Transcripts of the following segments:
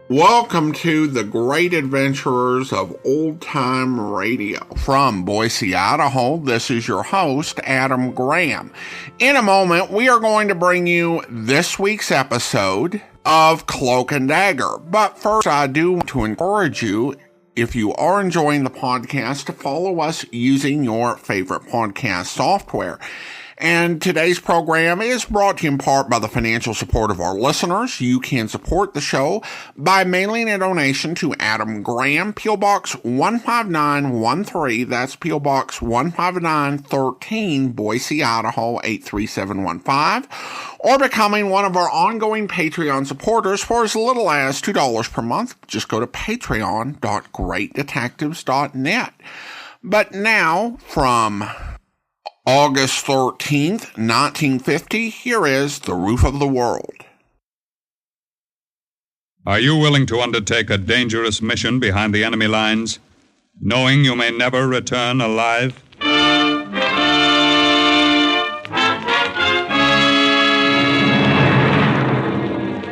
Welcome to the great adventurers of old-time radio. From Boise, Idaho, this is your host, Adam Graham. In a moment, we are going to bring you this week's episode of Cloak and Dagger. But first, I do want to encourage you, if you are enjoying the podcast, to follow us using your favorite podcast software. And today's program is brought to you in part by the financial support of our listeners. You can support the show by mailing a donation to Adam Graham, P.O. Box 15913. That's P.O. Box 15913, Boise, Idaho 83715. Or becoming one of our ongoing Patreon supporters for as little as $2 per month. Just go to patreon.greatdetectives.net. But now, from August 13th, 1950, here is The Roof of the World. Are you willing to undertake a dangerous mission behind the enemy lines, knowing you may never return alive?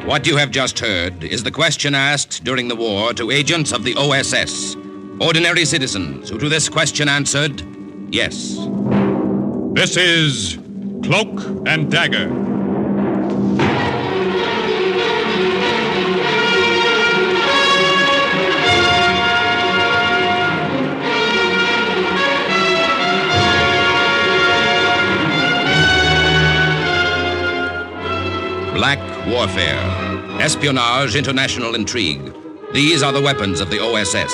What you have just heard is the question asked during the war to agents of the OSS, ordinary citizens who to this question answered, yes. This is Cloak and Dagger. Black warfare, espionage, international intrigue. These are the weapons of the OSS.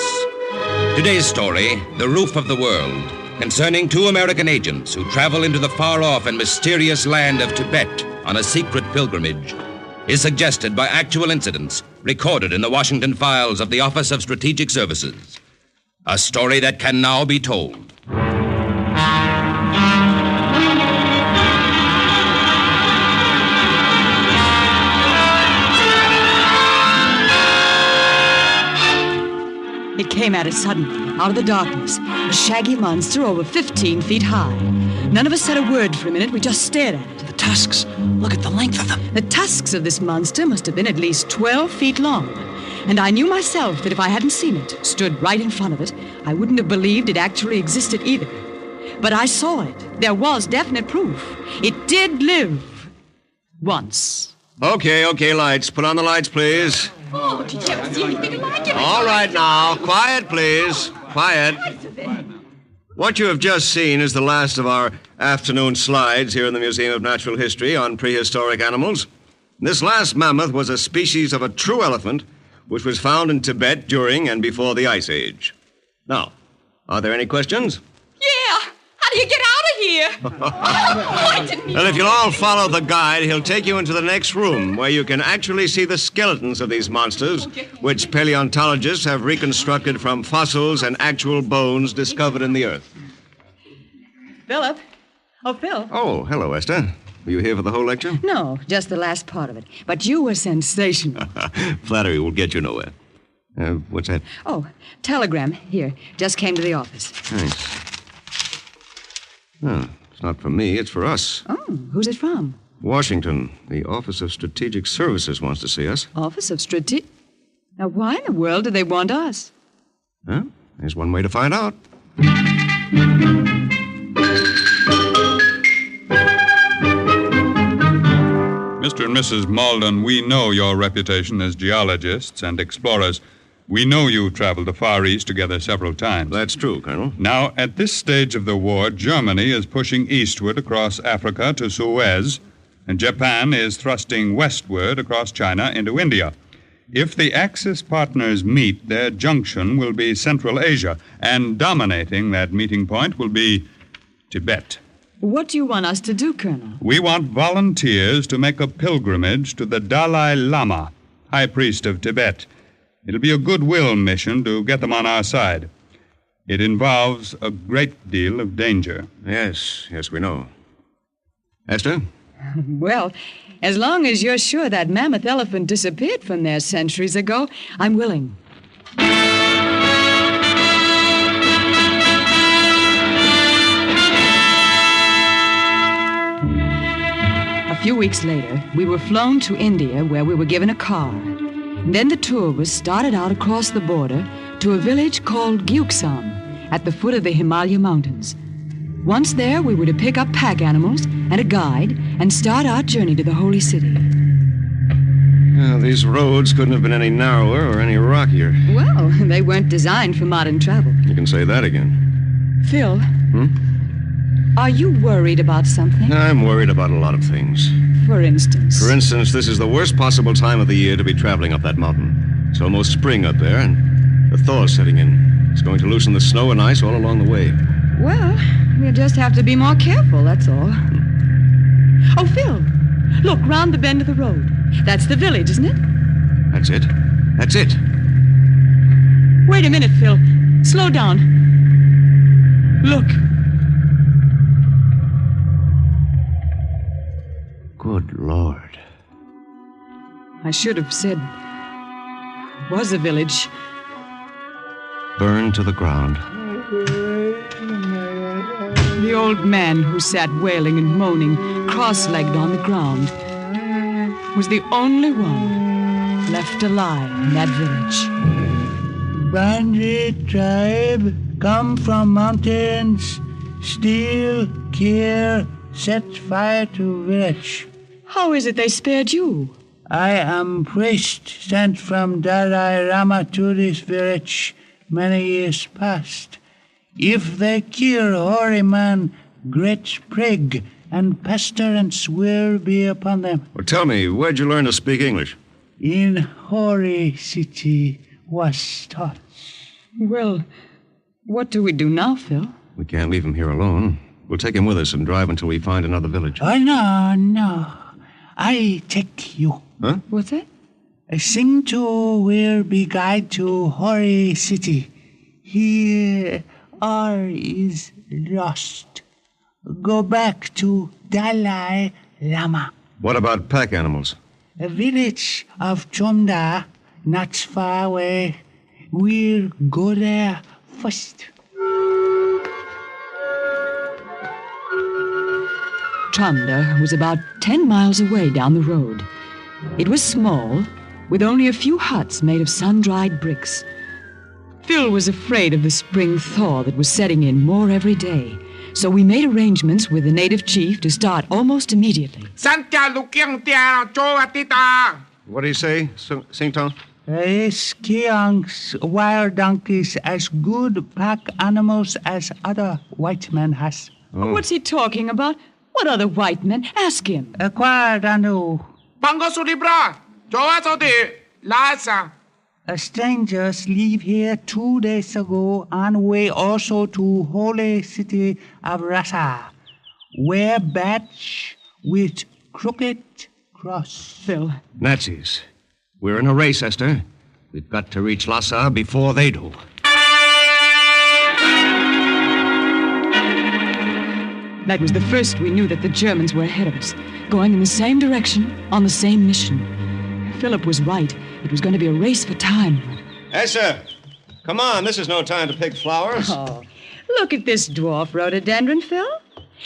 Today's story, The Roof of the World, concerning two American agents who travel into the far-off and mysterious land of Tibet on a secret pilgrimage, is suggested by actual incidents recorded in the Washington files of the Office of Strategic Services. A story that can now be told. It came at us suddenly, out of the darkness, a shaggy monster over 15 feet high. None of us said a word for a minute. We just stared at it. The tusks. Look at the length of them. The tusks of this monster must have been at least 12 feet long. And I knew myself that if I hadn't seen it, stood right in front of it, I wouldn't have believed it actually existed either. But I saw it. There was definite proof. It did live. Once. Okay, lights. Put on the lights, please. Oh, did you ever see anything like it? All right now. Quiet, please. Quiet. What you have just seen is the last of our afternoon slides here in the Museum of Natural History on prehistoric animals. This last mammoth was a species of a true elephant which was found in Tibet during and before the Ice Age. Now, are there any questions? Yeah! How do you get out of here? I didn't mean Well, if you'll all follow the guide, he'll take you into the next room where you can actually see the skeletons of these monsters, which paleontologists have reconstructed from fossils and actual bones discovered in the earth. Philip. Oh, Phil. Oh, hello, Esther. Were you here for the whole lecture? No, just the last part of it. But you were sensational. Flattery will get you nowhere. What's that? Oh, telegram. Here. Just came to the office. Thanks. Oh, it's not for me, it's for us. Oh, who's it from? Washington. The Office of Strategic Services wants to see us. Office of Strategic... Now, why in the world do they want us? Huh? There's one way to find out. Mr. and Mrs. Malden, we know your reputation as geologists and explorers. We know you traveled the Far East together several times. That's true, Colonel. Now, at this stage of the war, Germany is pushing eastward across Africa to Suez, and Japan is thrusting westward across China into India. If the Axis partners meet, their junction will be Central Asia, and dominating that meeting point will be Tibet. What do you want us to do, Colonel? We want volunteers to make a pilgrimage to the Dalai Lama, High Priest of Tibet. It'll be a goodwill mission to get them on our side. It involves a great deal of danger. Yes, we know. Esther? Well, as long as you're sure that mammoth elephant disappeared from there centuries ago, I'm willing. A few weeks later, we were flown to India, where we were given a car. Then the tour was started out across the border to a village called Gyuksam at the foot of the Himalaya Mountains. Once there, we were to pick up pack animals and a guide and start our journey to the holy city. Well, these roads couldn't have been any narrower or any rockier. Well, they weren't designed for modern travel. You can say that again. Phil, are you worried about something? I'm worried about a lot of things. For instance? For instance, this is the worst possible time of the year to be traveling up that mountain. It's almost spring up there, and the thaw's setting in. It's going to loosen the snow and ice all along the way. Well, we'll just have to be more careful, that's all. Oh, Phil, look, round the bend of the road. That's the village, isn't it? That's it. That's it. Wait a minute, Phil. Slow down. Look. Good Lord. I should have said was a village. Burned to the ground. The old man who sat wailing and moaning, cross-legged on the ground, was the only one left alive in that village. Bandit tribe, come from mountains, steal, kill, set fire to village. How is it they spared you? I am priest sent from Dalai Lama to this village many years past. If they kill holy man, great plague and pestilence will be upon them. Well, tell me, where'd you learn to speak English? In holy city was taught. Well, what do we do now, Phil? We can't leave him here alone. We'll take him with us and drive until we find another village. Oh, no. I take you. Huh? What's that? Sing to will be guide to holy city. Here all is lost. Go back to Dalai Lama. What about pack animals? A village of Chomda, not far away. We'll go there first. Chomda was about 10 miles away down the road. It was small, with only a few huts made of sun-dried bricks. Phil was afraid of the spring thaw that was setting in more every day, so we made arrangements with the native chief to start almost immediately. What do you say, Sing Tong? Skiangs, wild donkeys, as good pack animals as other white men has. Oh. What's he talking about? What other white men? Ask him. Guardano. Strangers leave here 2 days ago on way also to holy city of Rasa. Wear badge with crooked cross. Phil. Nazis. We're in a race, Esther. We've got to reach Lhasa before they do. That was the first we knew that the Germans were ahead of us, going in the same direction, on the same mission. Philip was right. It was going to be a race for time. Esther, come on. This is no time to pick flowers. Oh, look at this dwarf rhododendron, Phil.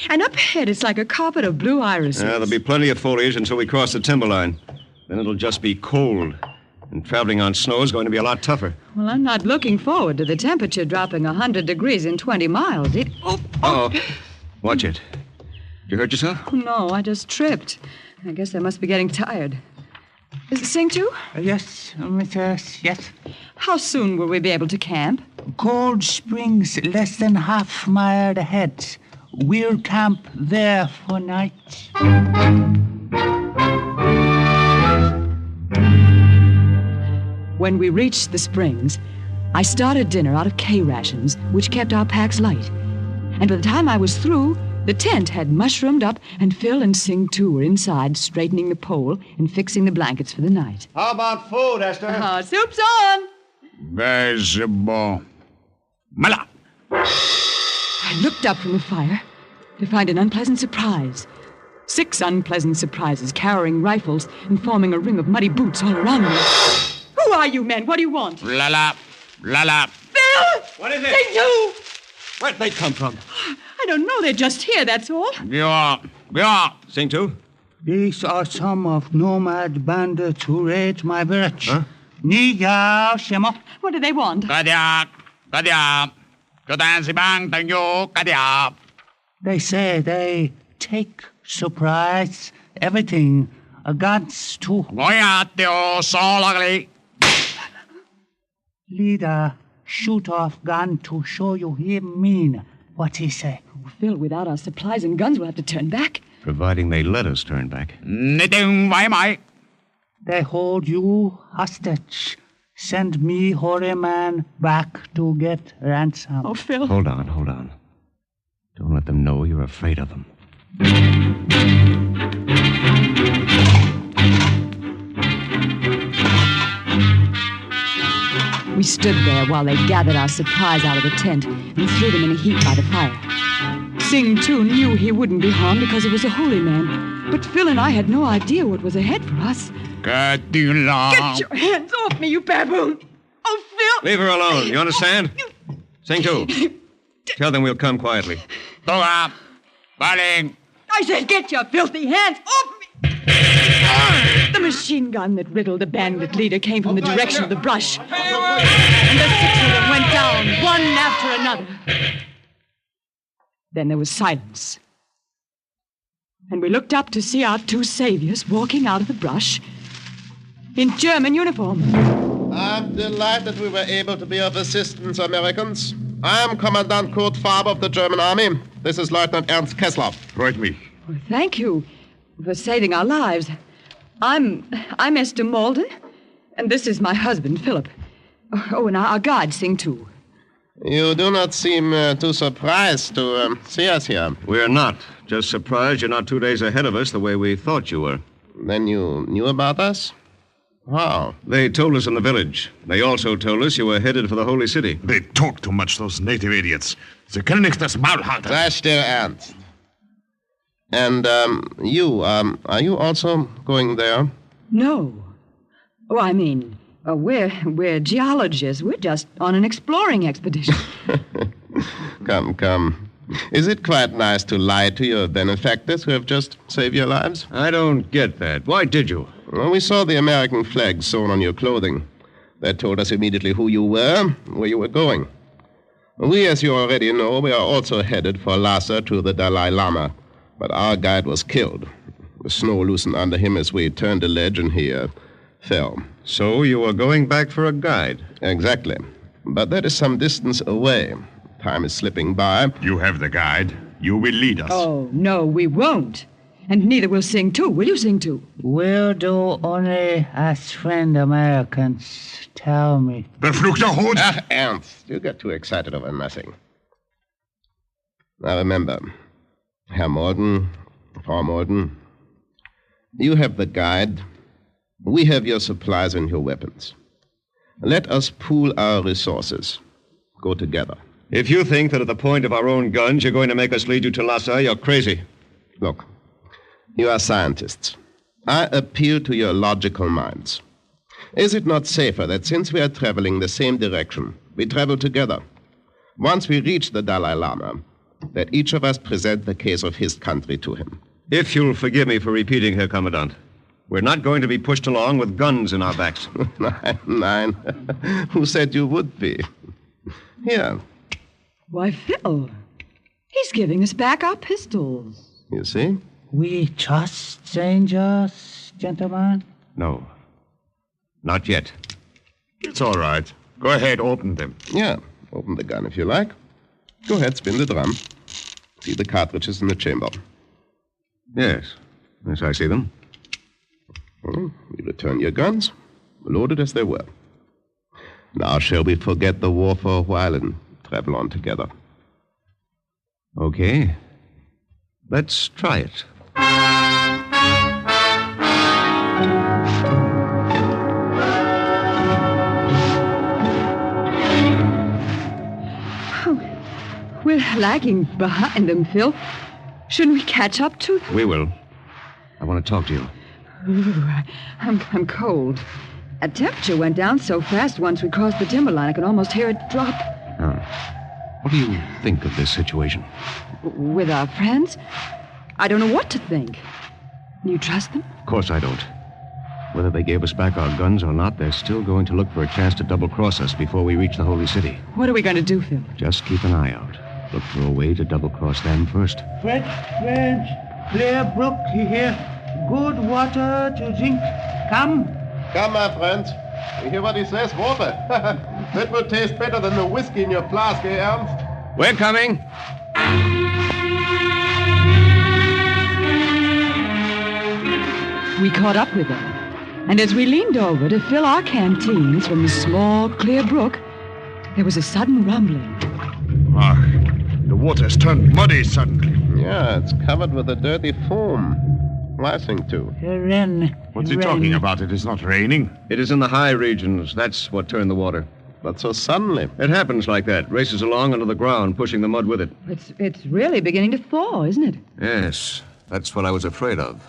And up ahead, it's like a carpet of blue irises. There'll be plenty of foliage until we cross the timberline. Then it'll just be cold. And traveling on snow is going to be a lot tougher. Well, I'm not looking forward to the temperature dropping 100 degrees in 20 miles. Oh. Watch it. Did you hurt yourself? Oh, no, I just tripped. I guess I must be getting tired. Is it Sing too? Yes, Mrs. Yes. How soon will we be able to camp? Cold Springs, less than half mile ahead. We'll camp there for night. When we reached the springs, I started dinner out of K rations, which kept our packs light. And by the time I was through, the tent had mushroomed up, and Phil and Sing too were inside, straightening the pole and fixing the blankets for the night. How about food, Esther? Soup's on! Very bon. Mala! I looked up from the fire to find an unpleasant surprise. 6 unpleasant surprises, carrying rifles and forming a ring of muddy boots all around me. Who are you men? What do you want? La. Phil! What is it? Sing too! Where'd they come from? I don't know. They're just here, that's all. Yeah. Sing to? These are some of nomad bandits who raid my village. Huh? Ni yao shimo. What do they want? They say they take surprise everything against to leader shoot off gun to show you he mean what he say. Oh, Phil, without our supplies and guns, we'll have to turn back. Providing they let us turn back. They hold you hostage. Send me hoary man back to get ransom. Oh, Phil. Hold on. Don't let them know you're afraid of them. We stood there while they gathered our supplies out of the tent and threw them in a heap by the fire. Sing, too, knew he wouldn't be harmed because he was a holy man. But Phil and I had no idea what was ahead for us. Get your hands off me, you baboon! Oh, Phil! Leave her alone, you understand? Sing too. Tell them we'll come quietly. I said, get your filthy hands off me! The machine gun that riddled the bandit leader came from the direction of the brush. And the 6 of them went down, one after another. Then there was silence. And we looked up to see our 2 saviors walking out of the brush in German uniform. I'm delighted we were able to be of assistance, Americans. I am Commandant Kurt Faber of the German Army. This is Lieutenant Ernst Kessler. Freut mich. Well, thank you for saving our lives. I'm Esther Malden, and this is my husband, Philip. Oh, and our guide, Sing, too. You do not seem too surprised to see us here. We're not. Just surprised you're not 2 days ahead of us the way we thought you were. Then you knew about us? How? They told us in the village. They also told us you were headed for the holy city. They talk too much, those native idiots. Sie können nicht das Maul halten. Sei still, Ernst. And you, are you also going there? No. Oh, I mean, we're geologists. We're just on an exploring expedition. Come. Is it quite nice to lie to your benefactors who have just saved your lives? I don't get that. Why did you? Well, we saw the American flag sewn on your clothing. That told us immediately who you were, where you were going. We, as you already know, we are also headed for Lhasa to the Dalai Lama. But our guide was killed. The snow loosened under him as we turned the ledge and he fell. So you were going back for a guide? Exactly. But that is some distance away. Time is slipping by. You have the guide. You will lead us. Oh, no, we won't. And neither will Sing, too. Will you, Sing, too? We'll do only as friend Americans tell me. Verfluchter Hund! Ach, Ernst, you get too excited over nothing. Now remember, Herr Malden, Frau Malden, you have the guide. We have your supplies and your weapons. Let us pool our resources. Go together. If you think that at the point of our own guns you're going to make us lead you to Lhasa, you're crazy. Look, you are scientists. I appeal to your logical minds. Is it not safer that since we are traveling the same direction, we travel together? Once we reach the Dalai Lama, that each of us present the case of his country to him. If you'll forgive me for repeating, Herr Commandant, we're not going to be pushed along with guns in our backs. Nein. Who said you would be? Here. Why, Phil, he's giving us back our pistols. You see? We trust strangers, gentlemen? No. Not yet. It's all right. Go ahead, open them. Yeah, open the gun if you like. Go ahead, spin the drum. See the cartridges in the chamber. Yes, I see them. You return your guns, loaded as they were. Now shall we forget the war for a while and travel on together? Okay. Let's try it. We're lagging behind them, Phil. Shouldn't we catch up to them? We will. I want to talk to you. Ooh, I'm cold. Our temperature went down so fast once we crossed the timberline, I could almost hear it drop. What do you think of this situation? With our friends? I don't know what to think. You trust them? Of course I don't. Whether they gave us back our guns or not, they're still going to look for a chance to double-cross us before we reach the Holy City. What are we going to do, Phil? Just keep an eye out. Look for a way to double-cross them first. Fresh, clear brook here. Good water to drink. Come. Come, my friends. You hear what he says? Water. That will taste better than the whiskey in your flask, eh, Ernst? We're coming. We caught up with them. And as we leaned over to fill our canteens from the small, clear brook, there was a sudden rumbling. The water's turned muddy suddenly. Yeah, it's covered with a dirty foam. Rising too. Rain. What's he talking about? It is not raining. It is in the high regions. That's what turned the water. But so suddenly. It happens like that. Races along under the ground, pushing the mud with it. It's really beginning to thaw, isn't it? Yes, that's what I was afraid of.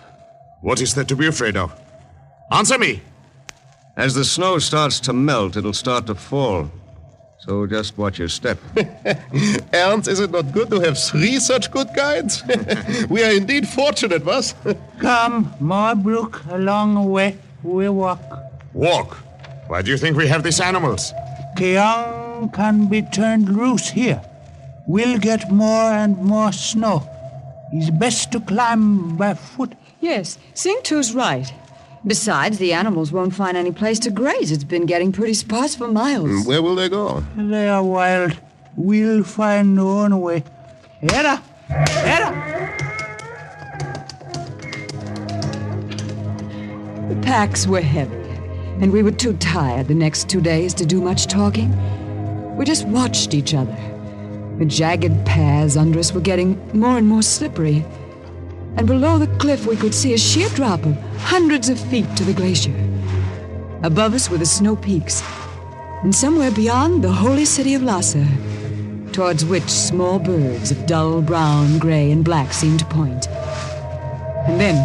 What is there to be afraid of? Answer me! As the snow starts to melt, it'll start to fall. So just watch your step. Ernst, is it not good to have 3 such good guides? We are indeed fortunate, was? Come, more brook, a long way. We walk. Walk? Why do you think we have these animals? Kyung can be turned loose here. We'll get more and more snow. It's best to climb by foot. Yes, Sing Tu's right. Besides, the animals won't find any place to graze. It's been getting pretty sparse for miles. Where will they go? They are wild. We'll find our own way. Hera! The packs were heavy, and we were too tired the next 2 days to do much talking. We just watched each other. The jagged paths under us were getting more and more slippery. And below the cliff we could see a sheer drop of hundreds of feet to the glacier. Above us were the snow peaks, and somewhere beyond the holy city of Lhasa, towards which small birds of dull brown, gray, and black seemed to point. And then,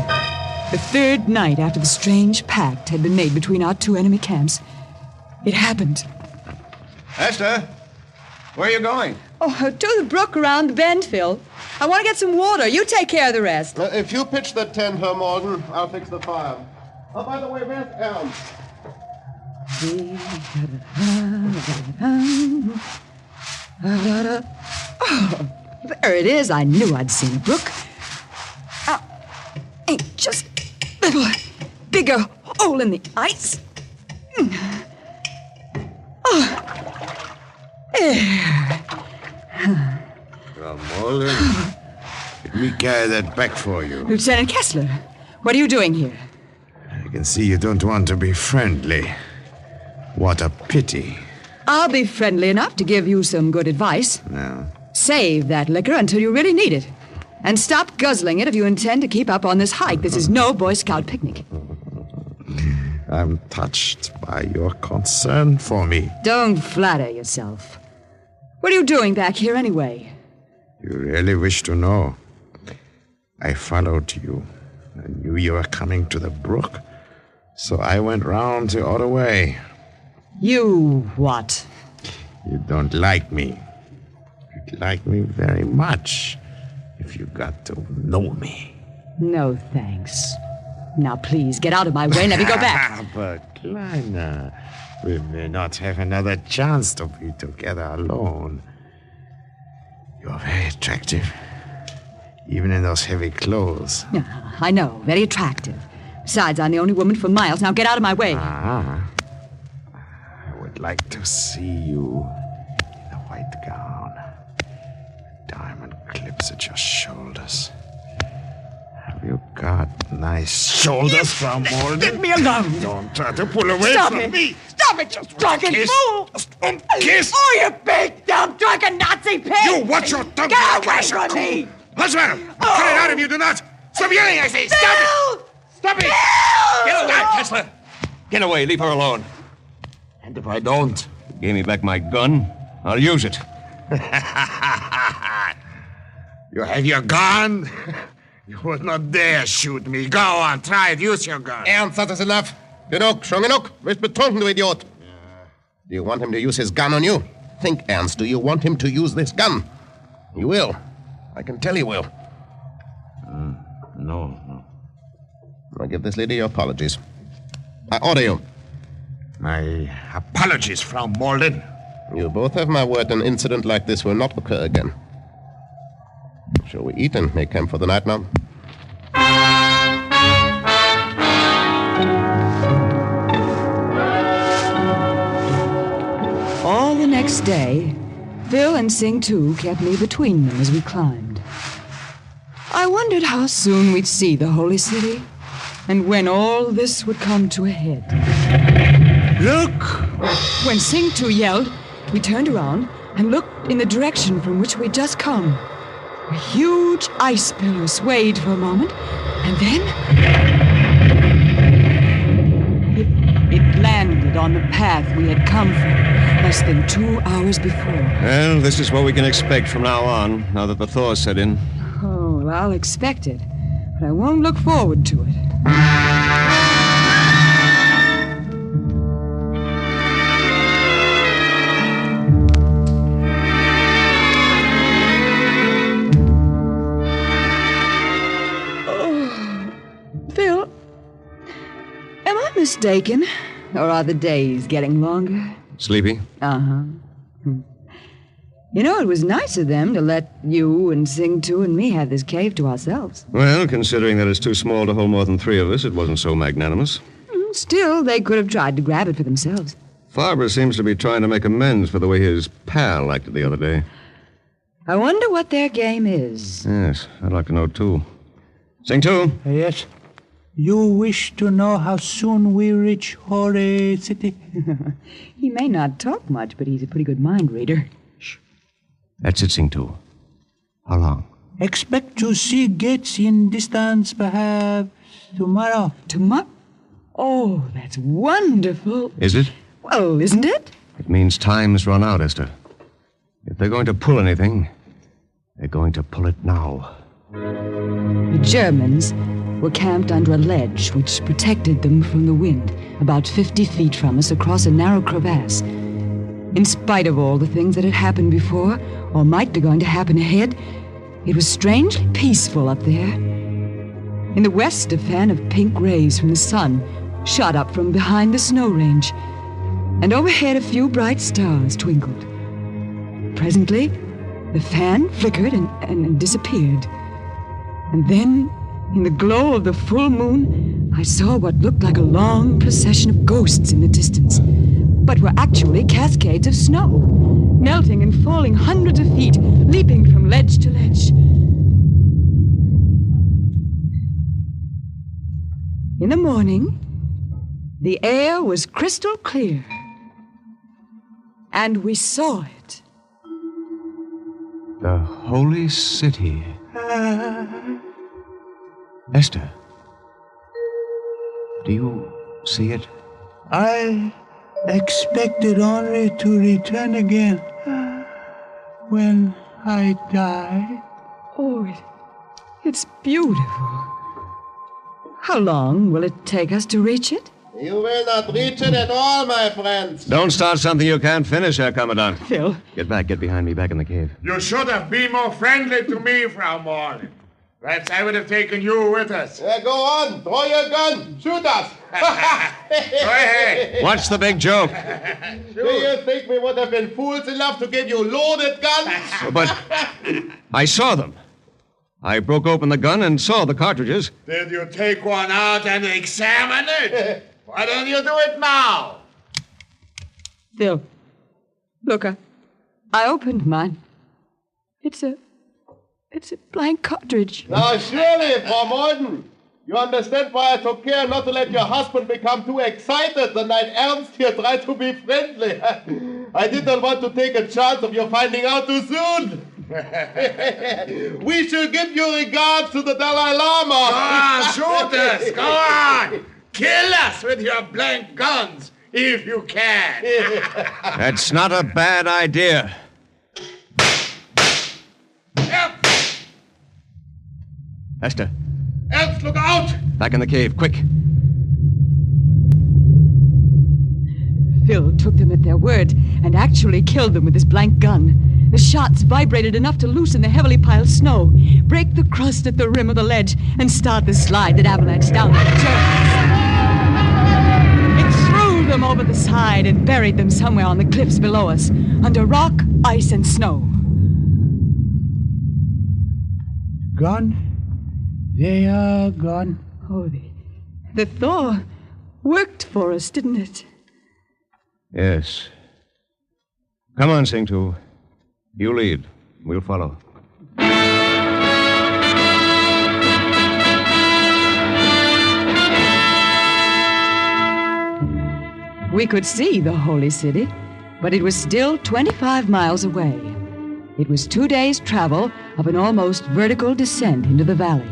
the 3rd night after the strange pact had been made between our 2 enemy camps, it happened. Esther, where are you going? Oh, to the brook around the bend, Phil. I want to get some water. You take care of the rest. If you pitch the tent, Herr Morgan, I'll fix the fire. Oh, by the way, where's Ernst? Oh, there it is. I knew I'd seen a brook. Ain't just a little bigger hole in the ice. Oh, there. Mullen, let me carry that back for you. Lieutenant Kessler, what are you doing here? I can see you don't want to be friendly. What a pity. I'll be friendly enough to give you some good advice. No. Save that liquor until you really need it. And stop guzzling it if you intend to keep up on this hike. This is no Boy Scout picnic. I'm touched by your concern for me. Don't flatter yourself. What are you doing back here anyway? You really wish to know? I followed you. I knew you were coming to the brook, so I went round the other way. You what? You don't like me. You'd like me very much if you got to know me. No, thanks. Now, please, get out of my way and let me go back. But, Kleiner, we may not have another chance to be together alone. You're very attractive, even in those heavy clothes. I know, very attractive. Besides, I'm the only woman for miles. Now get out of my way. I would like to see you in a white gown, diamond clips at your shoulders. Have you got nice shoulders, Frau Mulden? Leave me alone. Don't try to pull away Stop from it. me. Stop it, you drunken kiss. fool. Just one kiss. Oh, you big, dumb, drunken Nazi pig. You watch your tongue. Get away from me. Husband, cut it out if you do not. Stop yelling, I say. Stop it. Stop it. Get away, Kessler! Get away, leave her alone. And if I don't? Give me back my gun, I'll use it. You have your gun? You would not dare shoot me. Go on, try it. Use your gun. Ernst, that is enough. Genug, schon genug. Bist betrunken, du Idiot. Do you want him to use his gun on you? Think, Ernst, do you want him to use this gun? He will. I can tell he will. No. I'll give this lady your apologies. I order you. My apologies, Frau Malden. You both have my word an incident like this will not occur again. Shall we eat and make camp for the night now? All the next day, Phil and Sing 2 kept me between them as we climbed. I wondered how soon we'd see the holy city, and when all this would come to a head. Look! When Sing 2 yelled, we turned around and looked in the direction from which we'd just come. A huge ice pillar swayed for a moment, and then it landed on the path we had come from less than 2 hours before. Well, this is what we can expect from now on, now that the thaw's set in. Oh, well, I'll expect it, but I won't look forward to it. Phil, am I mistaken? Or are the days getting longer? Sleepy? Uh-huh. You know, it was nice of them to let you and Sing 2 and me have this cave to ourselves. Well, considering that it's too small to hold more than 3 of us, it wasn't so magnanimous. Still, they could have tried to grab it for themselves. Farber seems to be trying to make amends for the way his pal acted the other day. I wonder what their game is. Yes, I'd like to know, too. Sing 2. Yes. You wish to know how soon we reach Holy City? He may not talk much, but he's a pretty good mind reader. That's it, Sing 2. How long? Expect to see gates in distance perhaps tomorrow. Tomorrow? Oh, that's wonderful. Is it? Well, isn't it? It means time's run out, Esther. If they're going to pull anything, they're going to pull it now. The Germans were camped under a ledge which protected them from the wind, about 50 feet from us across a narrow crevasse. In spite of all the things that had happened before, or might be going to happen ahead, it was strangely peaceful up there. In the west, a fan of pink rays from the sun shot up from behind the snow range, and overhead a few bright stars twinkled. Presently, the fan flickered and disappeared. And then, in the glow of the full moon, I saw what looked like a long procession of ghosts in the distance, but were actually cascades of snow, melting and falling hundreds of feet, leaping from ledge to ledge. In the morning, the air was crystal clear, and we saw it. The holy city. Esther, do you see it? I expected only to return again when I die. Oh, it's beautiful. How long will it take us to reach it? You will not reach it at all, my friends. Don't start something you can't finish, Herr Commandant. Phil. Get behind me, back in the cave. You should have been more friendly to me, Frau Malden. Perhaps I would have taken you with us. Go on, throw your gun, shoot us. Go ahead. What's the big joke? Do you think we would have been fools enough to give you loaded guns? But I saw them. I broke open the gun and saw the cartridges. Did you take one out and examine it? Why don't you do it now? Phil, look, I opened mine. It's a blank cartridge. Now, surely, Frau Malden, you understand why I took care not to let your husband become too excited the night Ernst here tried to be friendly. I did not want to take a chance of you finding out too soon. We should give your regards to the Dalai Lama. Go on, shoot us. Go on. Kill us with your blank guns, if you can. That's not a bad idea. Help! Esther, Ernst, look out! back in the cave, quick. Phil took them at their word and actually killed them with his blank gun. The shots vibrated enough to loosen the heavily piled snow, break the crust at the rim of the ledge, and start the slide that avalanched down to the Germans. them over the side and buried them somewhere on the cliffs below us, under rock, ice, and snow. Gone? They are gone. Oh, the thaw worked for us, didn't it? Yes. Come on, Sing-Tu. You lead. We'll follow. We could see the holy city, but it was still 25 miles away. It was 2 days' travel of an almost vertical descent into the valley,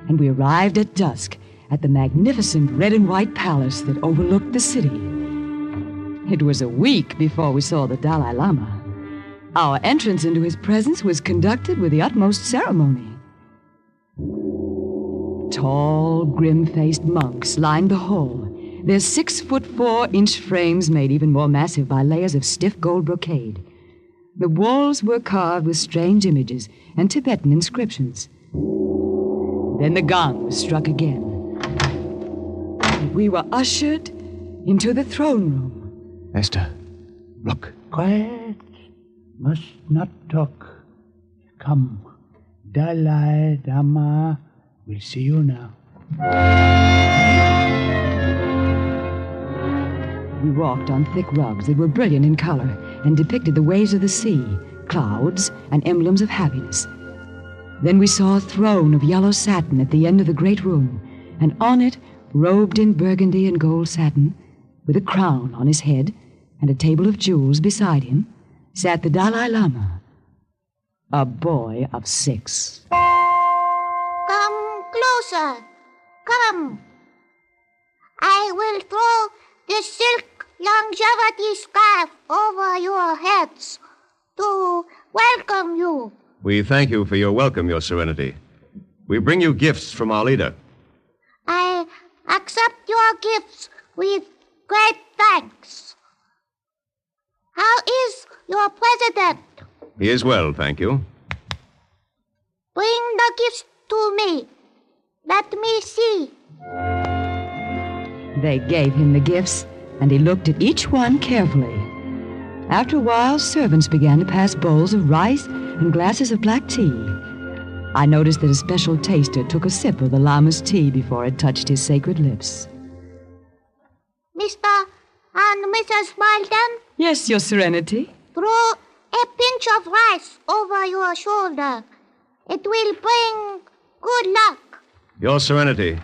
and we arrived at dusk at the magnificent red and white palace that overlooked the city. It was a week before we saw the Dalai Lama. Our entrance into his presence was conducted with the utmost ceremony. Tall, grim-faced monks lined the hall, their 6'4" frames made even more massive by layers of stiff gold brocade. The walls were carved with strange images and Tibetan inscriptions. Then the gong struck again. We were ushered into the throne room. Esther, look. Quiet. Must not talk. Come. Dalai Lama will see you now. We walked on thick rugs that were brilliant in color and depicted the waves of the sea, clouds, and emblems of happiness. Then we saw a throne of yellow satin at the end of the great room, and on it, robed in burgundy and gold satin, with a crown on his head and a table of jewels beside him, sat the Dalai Lama, a boy of 6. Come closer. Come. I will throw the silk longevity scarf over your heads to welcome you. We thank you for your welcome, Your Serenity. We bring you gifts from our leader. I accept your gifts with great thanks. How is your president? He is well, thank you. Bring the gifts to me. Let me see. They gave him the gifts, and he looked at each one carefully. After a while, servants began to pass bowls of rice and glasses of black tea. I noticed that a special taster took a sip of the Lama's tea before it touched his sacred lips. Mr. and Mrs. Malden? Yes, Your Serenity. Throw a pinch of rice over your shoulder. It will bring good luck. Your Serenity,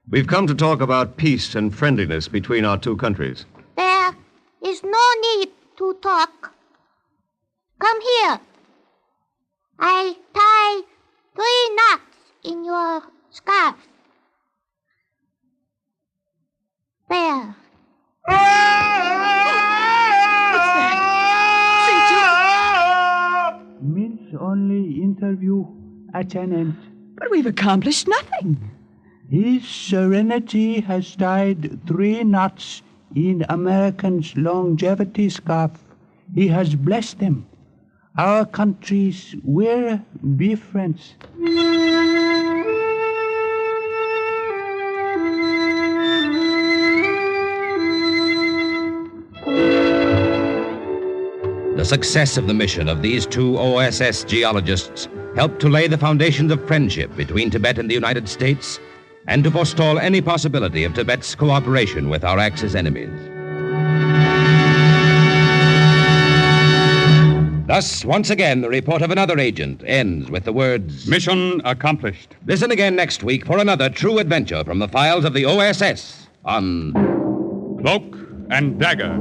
we've come to talk about peace and friendliness between our two countries. There is no need to talk. Come here. I tie 3 knots in your scarf. There. Means only interview at an end. But we've accomplished nothing. His Serenity has tied 3 knots in Americans' longevity scarf. He has blessed them. Our countries will be friends. The success of the mission of these 2 OSS geologists helped to lay the foundations of friendship between Tibet and the United States and to forestall any possibility of Tibet's cooperation with our Axis enemies. Thus, once again, the report of another agent ends with the words, "Mission accomplished." Listen again next week for another true adventure from the files of the OSS on Cloak and Dagger.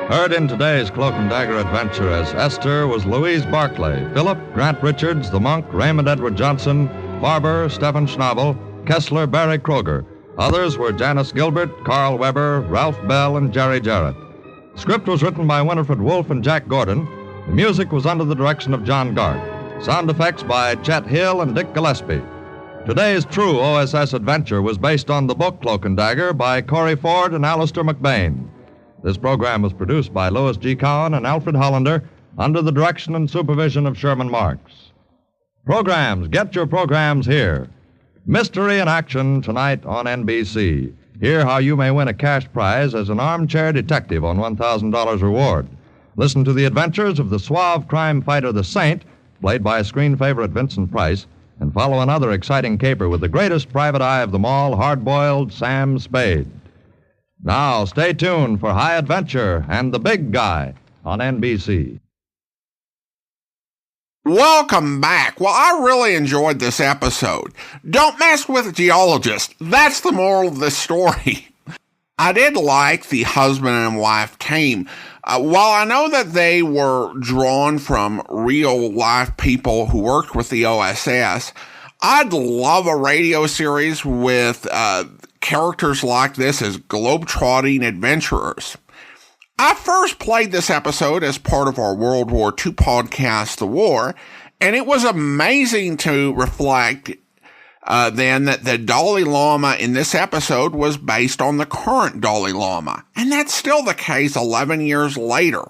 Heard in today's Cloak and Dagger adventure as Esther was Louise Barclay, Philip, Grant Richards, the monk, Raymond Edward Johnson, Barber, Stefan Schnabel, Kessler, Barry Kroeger. Others were Janice Gilbert, Karl Weber, Ralph Bell, and Jerry Jarrett. Script was written by Winifred Wolfe and Jack Gordon. The music was under the direction of John Gart. Sound effects by Chet Hill and Dick Gillespie. Today's true OSS adventure was based on the book Cloak and Dagger by Corey Ford and Alistair McBain. This program was produced by Louis G. Cowan and Alfred Hollander under the direction and supervision of Sherman Marks. Programs, get your programs here. Mystery in Action tonight on NBC. Hear how you may win a cash prize as an armchair detective on $1,000 reward. Listen to the adventures of the suave crime fighter, the Saint, played by screen favorite Vincent Price, and follow another exciting caper with the greatest private eye of them all, hard-boiled Sam Spade. Now, stay tuned for High Adventure and the Big Guy on NBC. Welcome back. Well, I really enjoyed this episode. Don't mess with geologists. That's the moral of this story. I did like the husband and wife team. While I know that they were drawn from real-life people who worked with the OSS, I'd love a radio series with characters like this as globe-trotting adventurers. I first played this episode as part of our World War II podcast, The War, and it was amazing to reflect then that the Dalai Lama in this episode was based on the current Dalai Lama, and that's still the case 11 years later,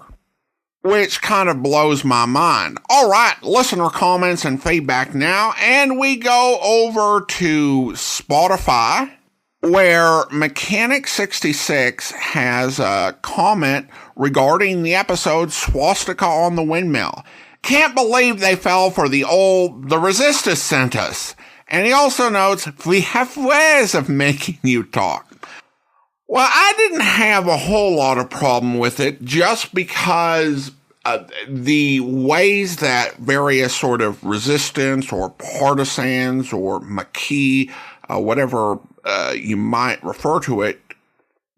which kind of blows my mind. All right, listener comments and feedback now, and we go over to Spotify, where Mechanic66 has a comment regarding the episode Swastika on the Windmill. Can't believe they fell for the Resistance sent us. And he also notes, we have ways of making you talk. Well, I didn't have a whole lot of problem with it just because the ways that various sort of resistance or partisans or Maquis, whatever you might refer to it,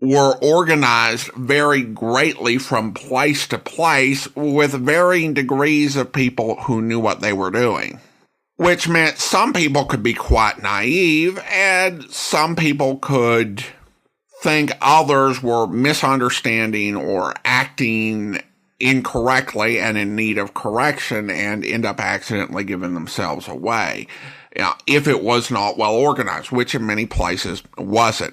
were organized very greatly from place to place with varying degrees of people who knew what they were doing. Which meant some people could be quite naive and some people could think others were misunderstanding or acting incorrectly and in need of correction and end up accidentally giving themselves away. If it was not well organized, which in many places wasn't.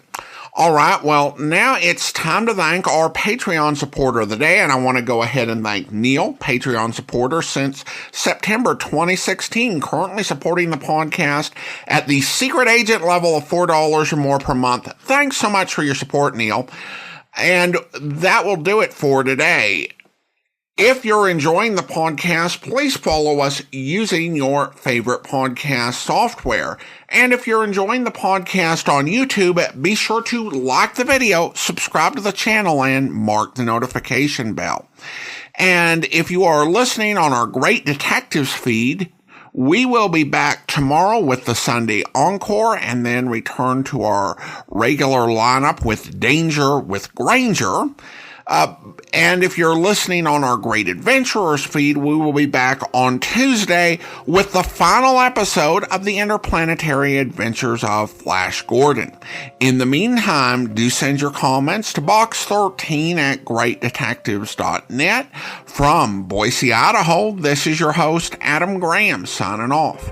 All right, well, now it's time to thank our Patreon supporter of the day, and I want to go ahead and thank Neil, Patreon supporter since September 2016, currently supporting the podcast at the secret agent level of $4 or more per month. Thanks so much for your support, Neil. And that will do it for today. If you're enjoying the podcast, please follow us using your favorite podcast software. And if you're enjoying the podcast on YouTube, be sure to like the video, subscribe to the channel, and mark the notification bell. And if you are listening on our Great Detectives feed, we will be back tomorrow with the Sunday Encore and then return to our regular lineup with Danger with Granger. And if you're listening on our Great Adventurers feed, we will be back on Tuesday with the final episode of the Interplanetary Adventures of Flash Gordon. In the meantime, do send your comments to box13@greatdetectives.net. From Boise, Idaho, this is your host, Adam Graham, signing off.